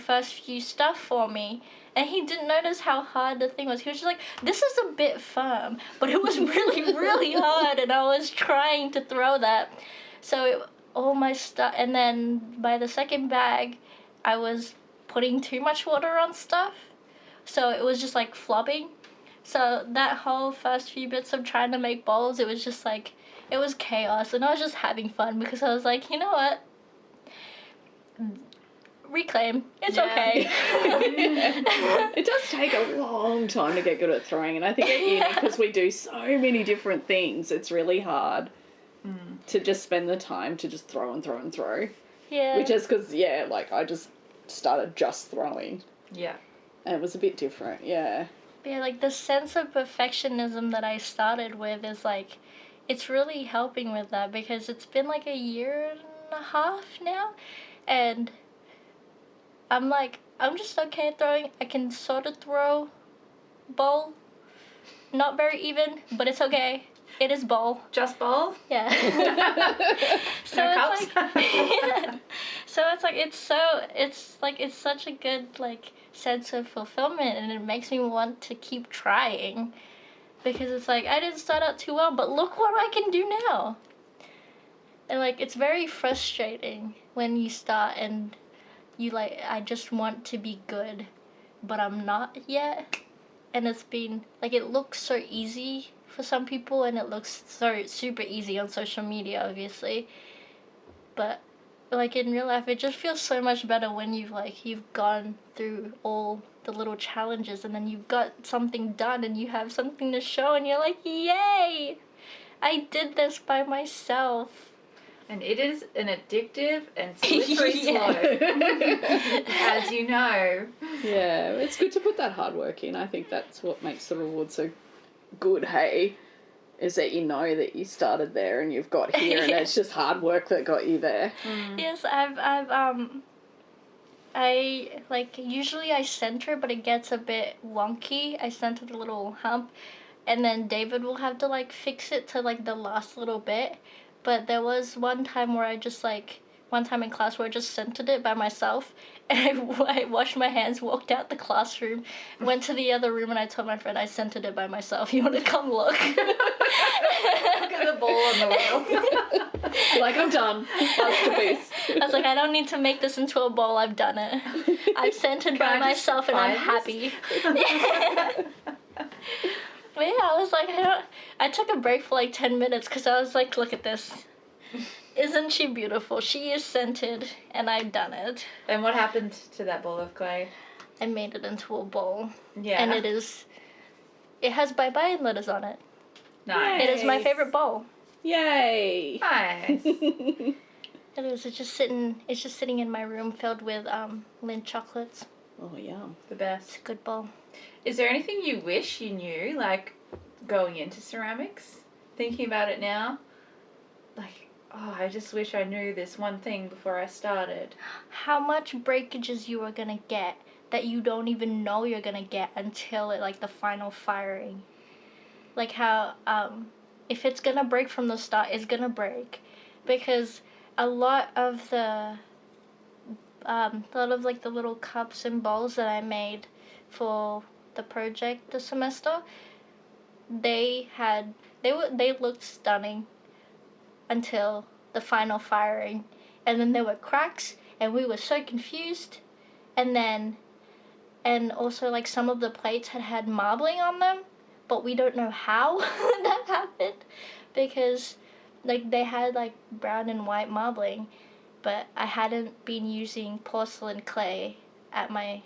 first few stuff for me, and he didn't notice how hard the thing was. He was just like, this is a bit firm, but it was really, really hard, and I was trying to throw that. So all my stuff, and then by the second bag, I was putting too much water on stuff, so it was just like flopping. So that whole first few bits of trying to make bowls, it was just like, it was chaos, and I was just having fun, because I was like, you know what? Reclaim. It's okay. It does take a long time to get good at throwing, and I think at uni, because we do so many different things, it's really hard to just spend the time to just throw and throw and throw. Yeah. Which is because, yeah, like, I just started just throwing. Yeah. And it was a bit different, yeah. Yeah, like, the sense of perfectionism that I started with is, like, it's really helping with that, because it's been, like, a year and a half now, and... I'm like, I'm just okay at throwing. I can sort of throw bowl. Not very even, but it's okay. It is bowl. Just bowl? Yeah. So No it's cups? like, yeah. So it's such a good, like, sense of fulfillment, and it makes me want to keep trying, because it's like, I didn't start out too well, but look what I can do now. And, like, it's very frustrating when you start and you, like, I just want to be good, but I'm not yet. And it's been, like, it looks so easy for some people, and it looks so super easy on social media, obviously. But, like, in real life, it just feels so much better when you've gone through all the little challenges, and then you've got something done, and you have something to show, and you're like, yay! I did this by myself. And it is an addictive and slippery slope, as you know. Yeah, it's good to put that hard work in. I think that's what makes the reward so good, hey? Is that you know that you started there and you've got here, and it's just hard work that got you there. Yes, usually I center, but it gets a bit wonky. I centered a little hump, and then David will have to, like, fix it to, like, the last little bit. But there was one time where one time in class where I just centered it by myself, and I washed my hands, walked out the classroom, went to the other room, and I told my friend I centered it by myself. You want to come look? Look at the ball on the wheel. Like, I'm done. Masterpiece. I was like, I don't need to make this into a ball. I've done it. I've centered by myself, and I'm happy. But yeah, I was like, I took a break for like 10 minutes because I was like, look at this. Isn't she beautiful? She is scented, and I've done it. And what happened to that ball of clay? I made it into a bowl. Yeah. And it has bye-bye letters on it. Nice. It is my favorite bowl. Yay! Nice. It is. It's just sitting in my room filled with Lindt chocolates. Oh, yum. The best. It's a good bowl. Is there anything you wish you knew, like, going into ceramics? Thinking about it now? Like, oh, I just wish I knew this one thing before I started. How much breakages you are gonna get that you don't even know you're gonna get until the final firing. Like how, if it's gonna break from the start, it's gonna break. Because a lot of the the little cups and bowls that I made for the project this semester, they looked stunning until the final firing, and then there were cracks, and we were so confused, and also like some of the plates had marbling on them, but we don't know how that happened, because like they had like brown and white marbling, but I hadn't been using porcelain clay at my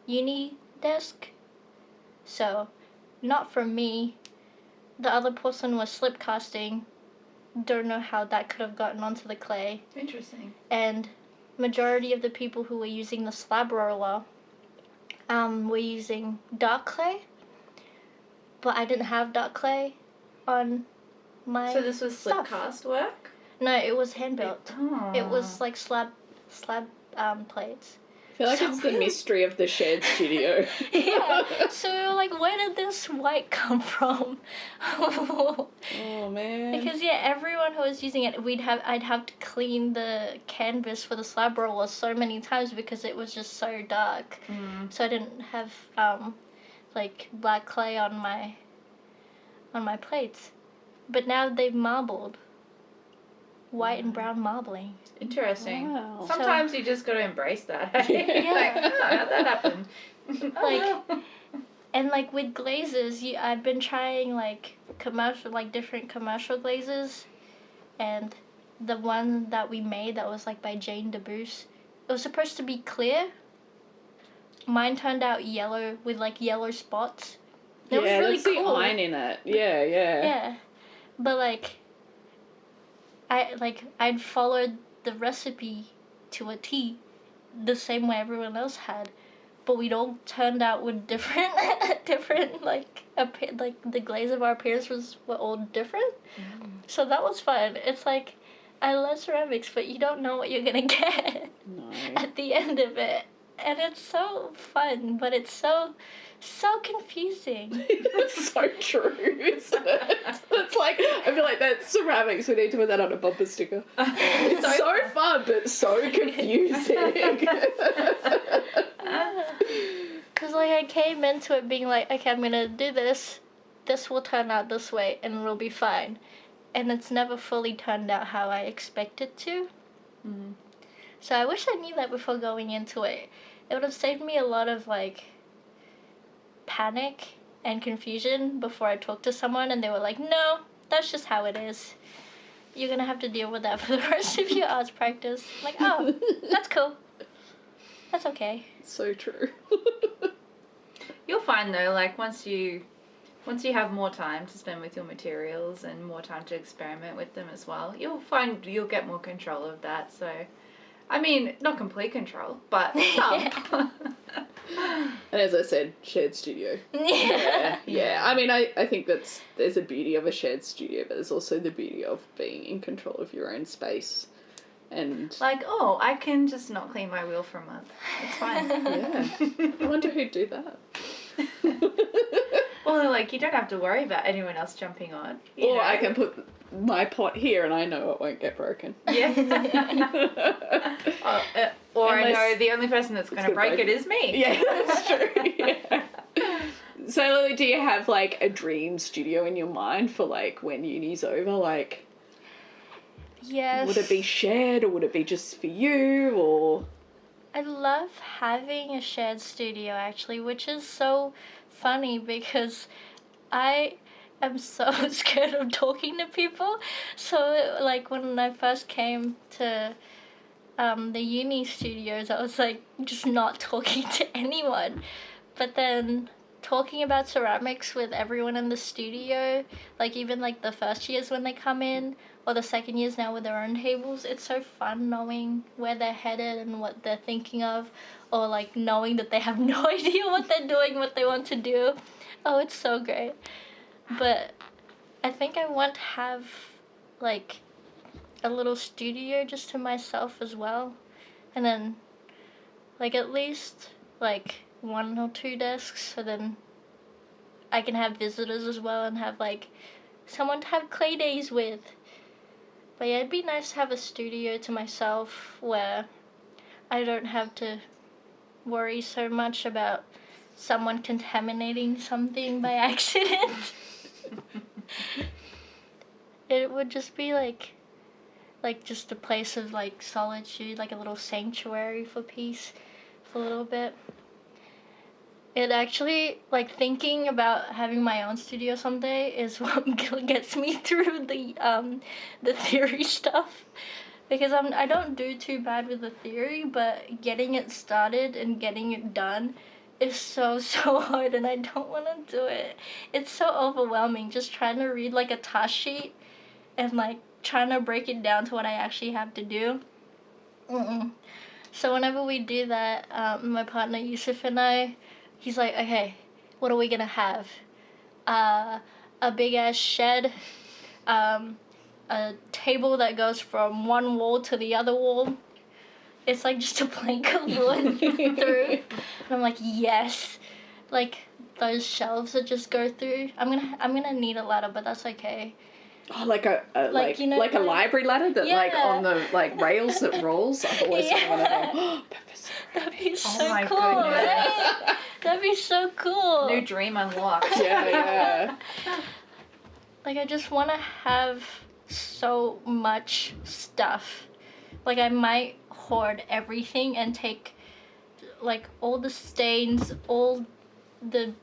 uni desk, so not for me. The other porcelain was slip casting. Don't know how that could have gotten onto the clay. Interesting. And majority of the people who were using the slab roller were using dark clay, but I didn't have dark clay on my So this was slip stuff. cast work? No, it was hand built. Oh. It was like slab plates. I feel like So it's the mystery of the shared studio. Yeah. So we were like, where did this white come from? Oh man. Because yeah, everyone who was using it, I'd have to clean the canvas for the slab roller so many times because it was just so dark. So I didn't have like black clay on my plates. But now they've marbled. White and brown marbling. Interesting. Wow. Sometimes you just gotta embrace that. Hey? Yeah. Like, oh, how'd that happen? Like, and like with glazes, I've been trying like different commercial glazes, and the one that we made that was like by Jane DeBoos, it was supposed to be clear. Mine turned out yellow with like yellow spots. It was really that's cool. the iron in it. Yeah. Yeah, but like, I'd followed the recipe to a T, the same way everyone else had, but we'd all turned out with different like the glaze of our appearance were all different. So that was fun. It's like, I love ceramics, but you don't know what you're gonna get at the end of it, and it's so fun, but it's so confusing. That's so true, isn't it? It's like, I feel like that's ceramics. We need to put that on a bumper sticker. It's so fun, but so confusing. Because like I came into it being like, okay, I'm gonna do this. This will turn out this way, and it'll be fine. and it's never fully turned out how I expect it to. Mm. So I wish I knew that before going into it. It would have saved me a lot of, like, panic and confusion before I talked to someone and they were like, no, that's just how it is. You're gonna have to deal with that for the rest of your arts practice. I'm like, oh, that's cool. That's okay. So true. You'll find though, like once you have more time to spend with your materials and more time to experiment with them as well, you'll find you'll get more control of that. So, I mean, not complete control, but some. And as I said, shared studio. Yeah. I mean, I think there's a beauty of a shared studio, but there's also the beauty of being in control of your own space. And like, oh, I can just not clean my wheel for a month. It's fine. Yeah. I wonder who'd do that. Well, like, you don't have to worry about anyone else jumping on. Or I can put my pot here and I know it won't get broken. Yeah. Or I Unless know the only person that's going to break it is me. Yeah, that's true. Yeah. So, Lily, do you have, like, a dream studio in your mind for, like, when uni's over? Like, Yes. would it be shared or would it be just for you or... I love having a shared studio, actually, which is so funny because I am so scared of talking to people. So, like, when I first came to the uni studios, I was, like, just not talking to anyone. But then talking about ceramics with everyone in the studio, like, even, like, the first years when they come in, or the second years now with their own tables, it's so fun knowing where they're headed and what they're thinking of, or like knowing that they have no idea what they're doing, what they want to do. Oh, it's so great. But I think I want to have like a little studio just to myself as well, and then like at least like 1 or 2 desks, so then I can have visitors as well and have like someone to have clay days with. But yeah, it'd be nice to have a studio to myself where I don't have to worry so much about someone contaminating something by accident. It would just be like just a place of like solitude, like a little sanctuary for peace for a little bit. It actually, like, thinking about having my own studio someday is what gets me through the theory stuff. Because I don't do too bad with the theory, but getting it started and getting it done is so hard, and I don't want to do it. It's so overwhelming just trying to read, like, a task sheet and, like, trying to break it down to what I actually have to do. So whenever we do that, my partner Yusuf and I, he's like, okay, what are we gonna have? A big ass shed, a table that goes from one wall to the other wall. It's like just a plank of wood through. And I'm like, yes. Like those shelves that just go through. I'm gonna need a ladder, but that's okay. Oh, like a you know, like a library ladder that like on the like rails that rolls. I've always wanted one of them. Oh, Professor. That'd be so my cool, goodness. right? That'd be so cool. New dream unlocked. Yeah. Like, I just want to have so much stuff. Like, I might hoard everything and take, like, all the stains, all the,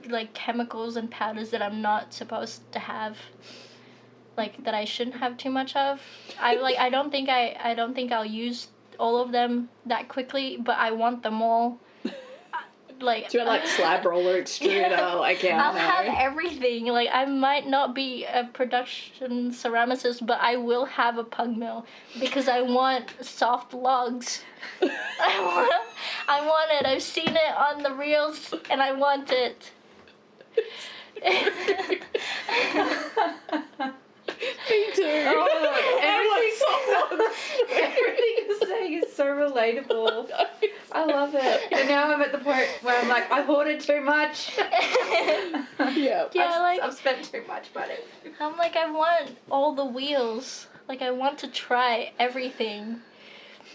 like, chemicals and powders that I'm not supposed to have. Like, that I shouldn't have too much of. I don't think I'll use all of them that quickly, but I want them all. Like, do you want like slab roller extruder? Yeah, like, yeah, I'll have everything. Like, I might not be a production ceramicist, but I will have a pug mill because I want soft logs. I want it. I've seen it on the reels, and I want it. Me too. Oh, everything you're saying is so relatable. I love it. And now I'm at the point where I'm like, I've ordered too much. Yeah. I've spent too much money. I'm like, I want all the wheels. Like, I want to try everything.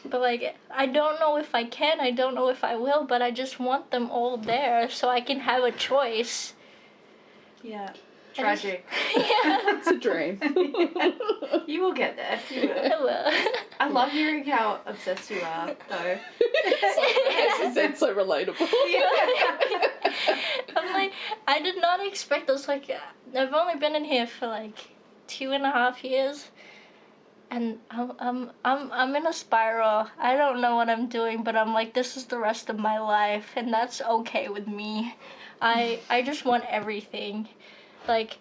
But, like, I don't know if I can. I don't know if I will. But I just want them all there so I can have a choice. Yeah. Tragic. Yeah. It's a dream. You will get there. You will. I will. I love hearing how obsessed you are, though. As you said, so relatable. I'm like, I did not expect this. Like, I've only been in here for like 2.5 years, and I'm in a spiral. I don't know what I'm doing, but I'm like, this is the rest of my life, and that's okay with me. I just want everything. Like,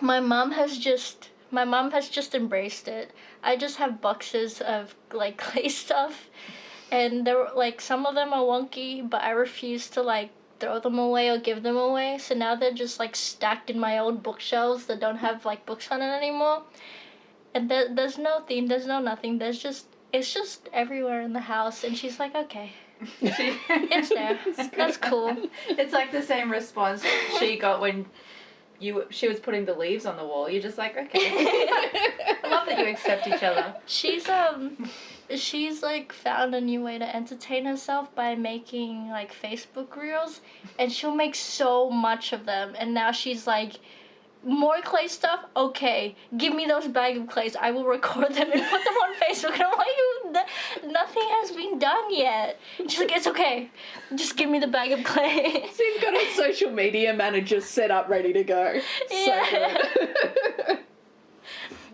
my mom has just embraced it. I just have boxes of like clay stuff, and there like some of them are wonky, but I refuse to like throw them away or give them away. So now they're just like stacked in my old bookshelves that don't have like books on it anymore. And there's no theme, there's no nothing. It's just everywhere in the house. And she's like, okay, it's there. That's cool. It's like the same response she got when she was putting the leaves on the wall. You're just like, okay. I love that you accept each other. She's like found a new way to entertain herself by making like Facebook reels, and she'll make so much of them. And now she's like, more clay stuff? Okay, give me those bag of clays. I will record them and put them on Facebook. And I'm like, nothing has been done yet. And she's like, it's okay. Just give me the bag of clay. So you've got a social media manager set up, ready to go. Yeah. So good.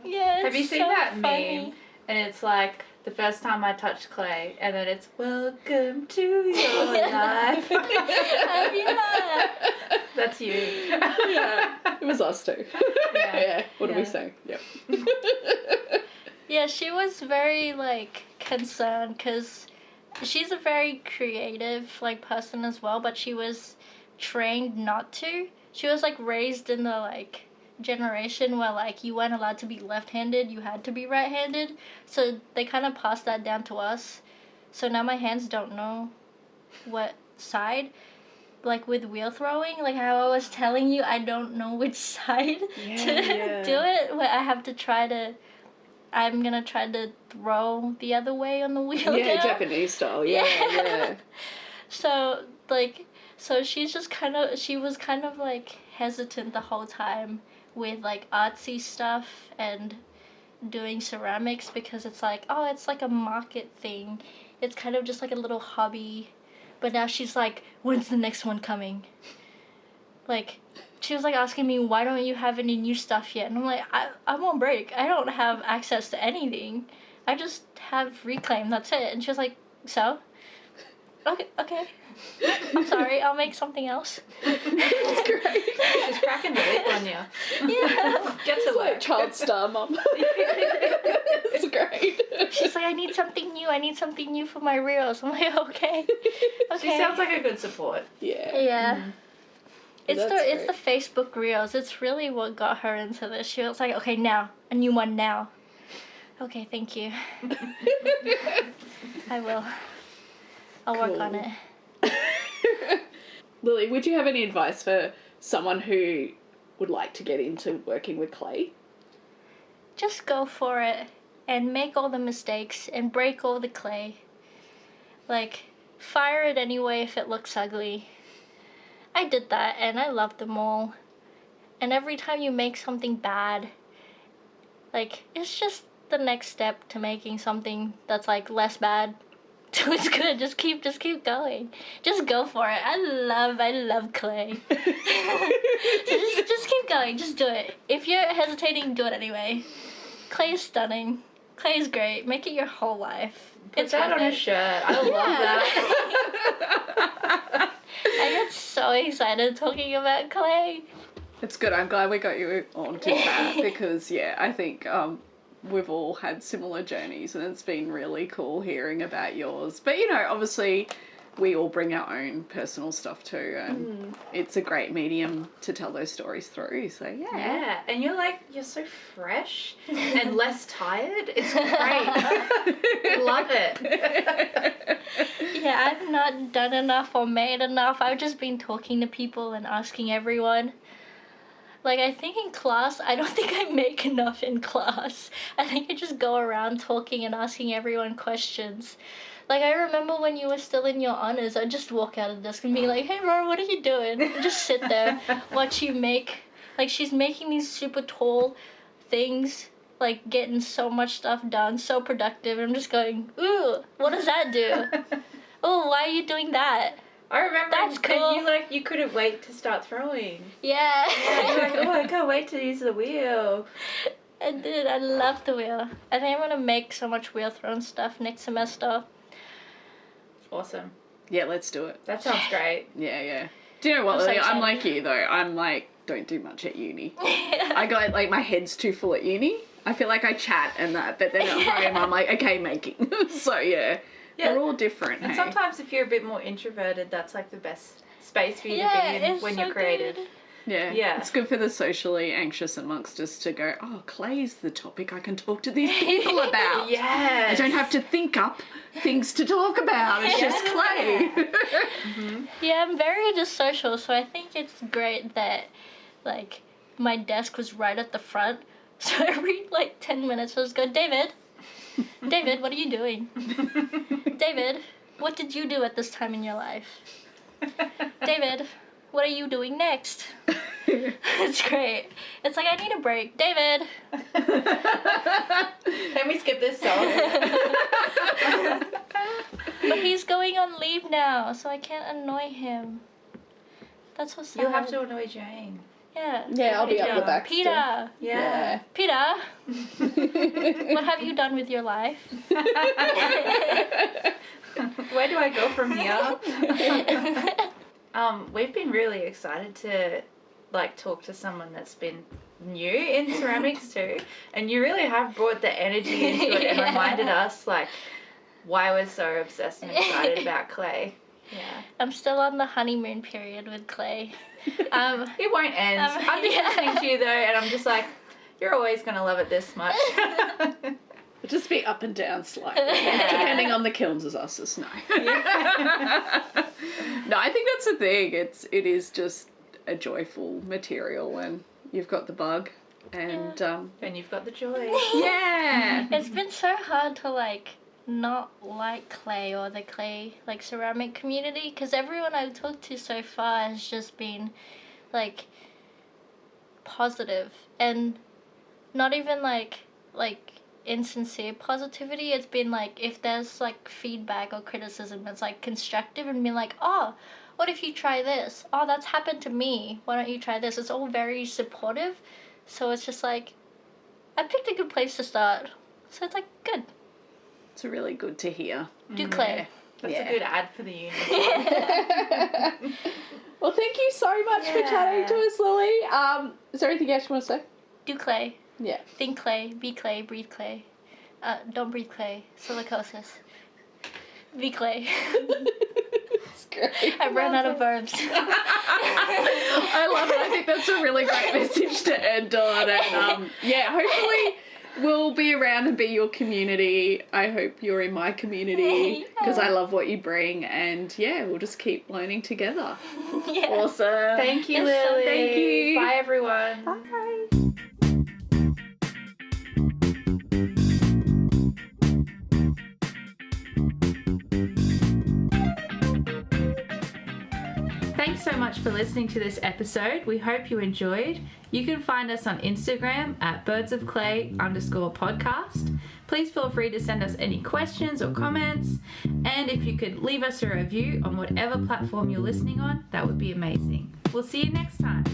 Yeah. Have you seen so that funny. meme? And it's like, the first time I touched clay, and then it's, welcome to your life. Yeah. That's you. Yeah, it was us too. Yeah. What are we saying? Yep. Yeah, she was very like concerned because she's a very creative like person as well, but she was trained not to. She was like raised in the like generation where like you weren't allowed to be left-handed, you had to be right-handed. So they kind of passed that down to us. So now my hands don't know what side. Like with wheel throwing, like how I was telling you, I don't know which side to do it. But I have to I'm gonna try to throw the other way on the wheel. Yeah, now. Japanese style. Yeah. So she was kind of like hesitant the whole time with like artsy stuff and doing ceramics because it's like, oh, it's like a market thing. It's kind of just like a little hobby. But now she's like, when's the next one coming? Like, she was like asking me, why don't you have any new stuff yet? And I'm like, I'm on break. I don't have access to anything. I just have Reclaim, that's it. And she was like, so? Okay. I'm sorry, I'll make something else. That's great. She's cracking the whip on you. Yeah. Get to Like work. child star mum. It's great. She's like, I need something new for my reels. I'm like, okay. She sounds like a good support. Yeah. Yeah. It's That's the Facebook reels. It's really what got her into this. She was like, okay, now. A new one now. Okay, thank you. I will. I'll work on it. Lily, would you have any advice for someone who would like to get into working with clay? Just go for it and make all the mistakes and break all the clay. Like, fire it anyway if it looks ugly. I did that and I loved them all. And every time you make something bad, like, it's just the next step to making something that's like less bad. So it's good. Just keep going. Just go for it. I love clay. So just keep going. Just do it. If you're hesitating, do it anyway. Clay is stunning. Clay is great. Make it your whole life. Put that on a shirt. I love that. I get so excited talking about clay. It's good. I'm glad we got you on to that because, yeah, I think we've all had similar journeys and it's been really cool hearing about yours. But, you know, obviously we all bring our own personal stuff too and it's a great medium to tell those stories through. So, yeah. Yeah, and you're so fresh and less tired. It's great. I love it. Yeah, I've not done enough or made enough. I've just been talking to people and asking everyone. Like, I think in class, I don't think I make enough in class. I think I just go around talking and asking everyone questions. Like, I remember when you were still in your honors, I'd just walk out of the desk and be like, hey, Rora, what are you doing? And just sit there, watch you make, like, she's making these super tall things, like, getting so much stuff done, so productive. And I'm just going, ooh, what does that do? Oh, why are you doing that? I remember That's cool. and you couldn't wait to start throwing. Yeah. You're like, oh, I can't wait to use the wheel. I did. I love the wheel. I think I'm going to make so much wheel thrown stuff next semester. Awesome. Yeah, let's do it. That sounds great. Yeah. Do you know what, I'm so Lily? I'm excited. like you, though. I'm like, don't do much at uni. I got, like, my head's too full at uni. I feel like I chat and that, but then at home I'm like, okay, making. So, yeah. They're all different, And hey? sometimes if you're a bit more introverted, that's like the best space for you Yeah, to be in it's when so you're creative. good. Yeah. It's good for the socially anxious amongst us to go, oh, clay's the topic I can talk to these people about. Yes. I don't have to think up things to talk about. It's just clay. Yeah, I'm very just social, so I think it's great that, like, my desk was right at the front. So every, like, 10 minutes I was go, David, what are you doing? David, what did you do at this time in your life? David, what are you doing next? It's great. It's like, I need a break. David! Can we skip this song? But he's going on leave now, so I can't annoy him. That's so sad. You'll have to annoy Jane. Yeah. Yeah, I'll be up the Peter. back Peter! Yeah. Peter! What have you done with your life? Where do I go from here? We've been really excited to like talk to someone that's been new in ceramics too, and you really have brought the energy into it and reminded us like why we're so obsessed and excited about clay. Yeah. I'm still on the honeymoon period with clay. It won't end. I'm just listening to you though, and I'm just like, you're always gonna love it this much. It'll just be up and down slightly, depending on the kilns as us as no. No, I think that's the thing. It is just a joyful material when you've got the bug and And you've got the joy. yeah. It's been so hard to like not like clay or the clay like ceramic community, because everyone I've talked to so far has just been like positive and not even like insincere positivity. It's been like, if there's like feedback or criticism, it's like constructive and being like, oh, what if you try this? Oh, that's happened to me. Why don't you try this? It's all very supportive. So it's just like, I picked a good place to start. So it's like, good. It's really good to hear. Do clay. That's a good ad for the uni. Well, thank you so much for chatting to us, Lily. Is there anything else you want to say? Do clay. Yeah. Think clay. Be clay. Breathe clay. Don't breathe clay. Silicosis. Be clay. It's great. I ran out of verbs. I love it. I think that's a really great message to end on. And yeah, hopefully we'll be around and be your community. I hope you're in my community because I love what you bring. And yeah, we'll just keep learning together. Yeah. Awesome. Thank you, Yes, Lily. thank you. Bye, everyone. Bye. Thanks so much for listening to this episode. We hope you enjoyed. You can find us on Instagram at birdsofclay_podcast. Please feel free to send us any questions or comments. And if you could leave us a review on whatever platform you're listening on, that would be amazing. We'll see you next time.